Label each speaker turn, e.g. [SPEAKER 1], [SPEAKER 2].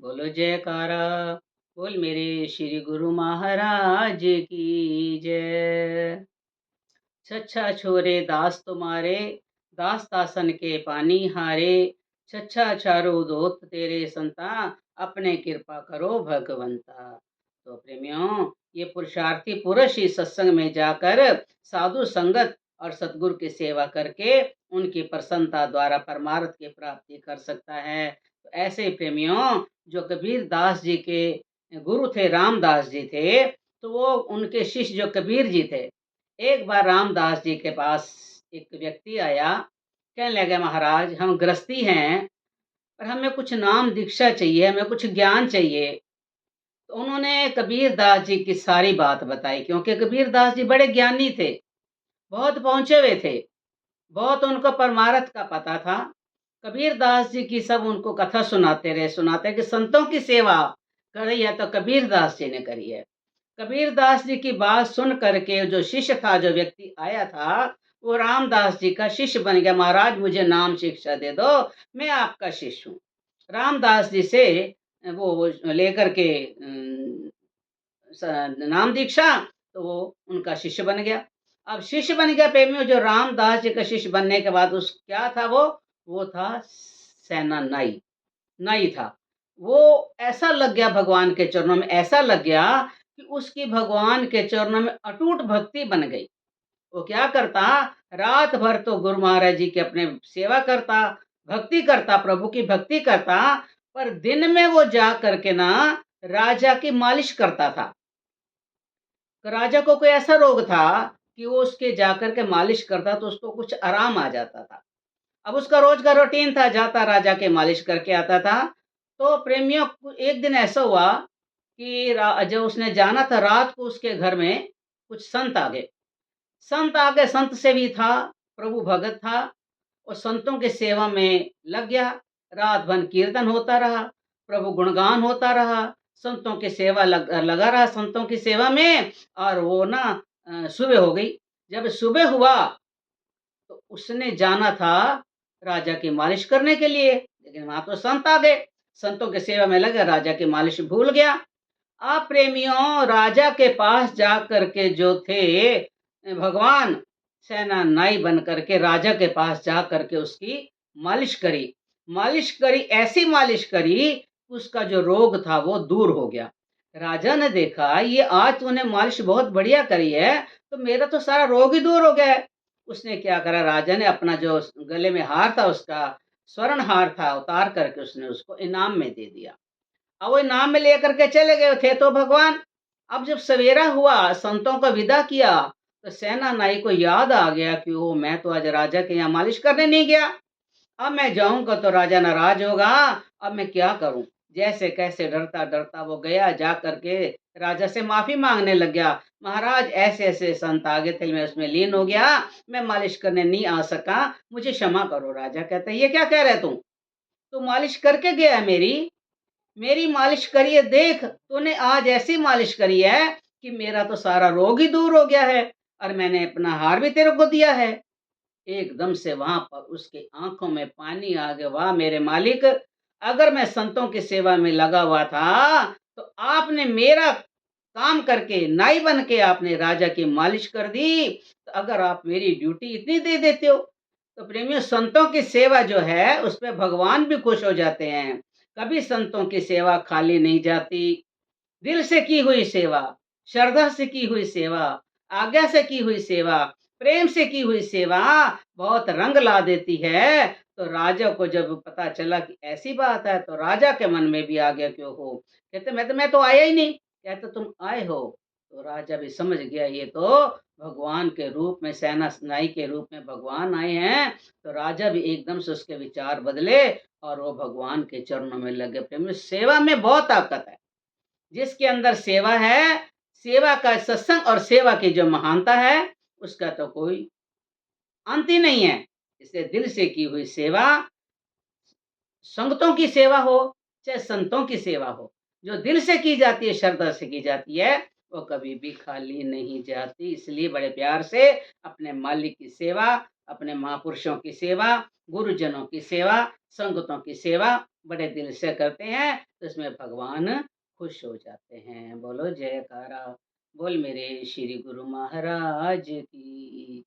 [SPEAKER 1] बोलो जयकारा, बोल मेरे श्री गुरु महाराज की जय। छछा छोरे दास तुम्हारे, दास दासन के पानी हारे। छछा चारो दोत तेरे संता, अपने कृपा करो भगवंता। तो प्रेमियों, ये पुरुषार्थी पुरुष ही सत्संग में जाकर साधु संगत और सतगुरु की सेवा करके उनकी प्रसन्नता द्वारा परमार्थ की प्राप्ति कर सकता है। तो ऐसे ही प्रेमियों, जो कबीर दास जी के गुरु थे, रामदास जी थे, तो वो उनके शिष्य जो कबीर जी थे, एक बार रामदास जी के पास एक व्यक्ति आया। कहने लगा, महाराज हम गृहस्थी हैं और हमें कुछ नाम दीक्षा चाहिए, हमें कुछ ज्ञान चाहिए। तो उन्होंने कबीर दास जी की सारी बात बताई, क्योंकि कबीर दास जी बड़े ज्ञानी थे, बहुत पहुंचे हुए थे, बहुत उनको परमार्थ का पता था। कबीर दास जी की सब उनको कथा सुनाते कि संतों की सेवा करी है तो कबीर दास जी ने करी है। कबीर दास जी की बात सुन करके जो शिष्य था, जो व्यक्ति आया था, वो रामदास जी का शिष्य बन गया। महाराज मुझे नाम शिक्षा दे दो, मैं आपका शिष्य हूँ। रामदास जी से वो लेकर के नाम दीक्षा, तो वो उनका शिष्य बन गया। अब शिष्य बन गया प्रेमियों, जो रामदास जी का शिष्य बनने के बाद उस क्या था वो था सेना नाई, नाई था। वो ऐसा लग गया भगवान के चरणों में, ऐसा लग गया कि उसकी भगवान के चरणों में अटूट भक्ति बन गई। वो क्या करता, रात भर तो गुरु महाराज जी की अपने सेवा करता, भक्ति करता, प्रभु की भक्ति करता, पर दिन में वो जा करके ना राजा की मालिश करता था। तो राजा को कोई ऐसा रोग था कि वो उसके जाकर के मालिश करता तो उसको कुछ आराम आ जाता था। अब उसका रोज का रूटीन था, जाता राजा के मालिश करके आता था। तो प्रेमियों, एक दिन ऐसा हुआ कि जब उसने जाना था, रात को उसके घर में कुछ संत आ गए। संत आ गए, संत से भी था, प्रभु भगत था, और संतों की सेवा में लग गया। रात भर कीर्तन होता रहा, प्रभु गुणगान होता रहा, संतों की सेवा लगा रहा संतों की सेवा में। और वो ना सुबह हो गई। जब सुबह हुआ तो उसने जाना था राजा की मालिश करने के लिए, लेकिन वहां तो संत आ गए, संतों की सेवा में लगे, राजा की मालिश भूल गया। आप प्रेमियों, राजा के पास जा करके जो थे भगवान, सेना नाई बन करके राजा के पास जा करके उसकी मालिश करी। मालिश करी, ऐसी मालिश करी, उसका जो रोग था वो दूर हो गया। राजा ने देखा, ये आज तूने मालिश बहुत बढ़िया करी है, तो मेरा तो सारा रोग ही दूर हो गया है। उसने क्या करा, राजा ने अपना जो गले में हार था, उसका स्वर्ण हार था, उतार करके उसने उसको इनाम में दे दिया। अब वो इनाम में लेकर के चले गए थे तो भगवान। अब जब सवेरा हुआ, संतों को विदा किया, तो सेना नाई को याद आ गया कि ओ, मैं तो आज राजा के यहाँ मालिश करने नहीं गया। अब मैं जाऊंगा तो राजा नाराज होगा। अब मैं क्या करूं? जैसे कैसे डरता डरता वो गया, जा करके राजा से माफी मांगने लग गया। महाराज, ऐसे ऐसे संत आ गए थे, मैं उसमें लीन हो गया, मैं मालिश करने नहीं आ सका, मुझे क्षमा करो। राजा कहता है, ये क्या कह रहे तू मालिश करके गया है मेरी, मेरी मालिश करिए, देख तूने आज ऐसी मालिश करी है कि मेरा तो सारा रोग ही दूर हो गया है, और मैंने अपना हार भी तेरे को दिया है। एकदम से वहां पर उसके आंखों में पानी आ गया। वाह मेरे मालिक, अगर मैं संतों की सेवा में लगा हुआ था तो आपने मेरा काम करके, नाई बन के आपने राजा की मालिश कर दी। तो अगर आप मेरी ड्यूटी इतनी दे देते हो, तो प्रेमियों, संतों की सेवा जो है उस पे भगवान भी खुश हो जाते हैं। कभी संतों की सेवा खाली नहीं जाती। दिल से की हुई सेवा, श्रद्धा से की हुई सेवा, आज्ञा से की हुई सेवा, प्रेम से की हुई सेवा बहुत रंग ला देती है। तो राजा को जब पता चला कि ऐसी बात है, तो राजा के मन में भी आ गया कि ओहो, कहते मैं तो आया ही नहीं। कहते तुम आए हो। तो राजा भी समझ गया, ये तो भगवान के रूप में, सेना नाई के रूप में भगवान आए हैं। तो राजा भी एकदम से उसके विचार बदले और वो भगवान के चरणों में लगे। प्रेम, सेवा में बहुत ताकत है। जिसके अंदर सेवा है, सेवा का सत्संग और सेवा की जो महानता है, उसका तो कोई अंत ही नहीं है। इसलिए दिल से की हुई सेवा, संगतों की सेवा हो चाहे संतों की सेवा हो, जो दिल से की जाती है, श्रद्धा से की जाती है, वो कभी भी खाली नहीं जाती। इसलिए बड़े प्यार से अपने मालिक की सेवा, अपने महापुरुषों की सेवा, गुरुजनों की सेवा, संगतों की सेवा बड़े दिल से करते हैं, तो इसमें भगवान खुश हो जाते हैं। बोलो जयकारा, बोल मेरे श्री गुरु महाराज की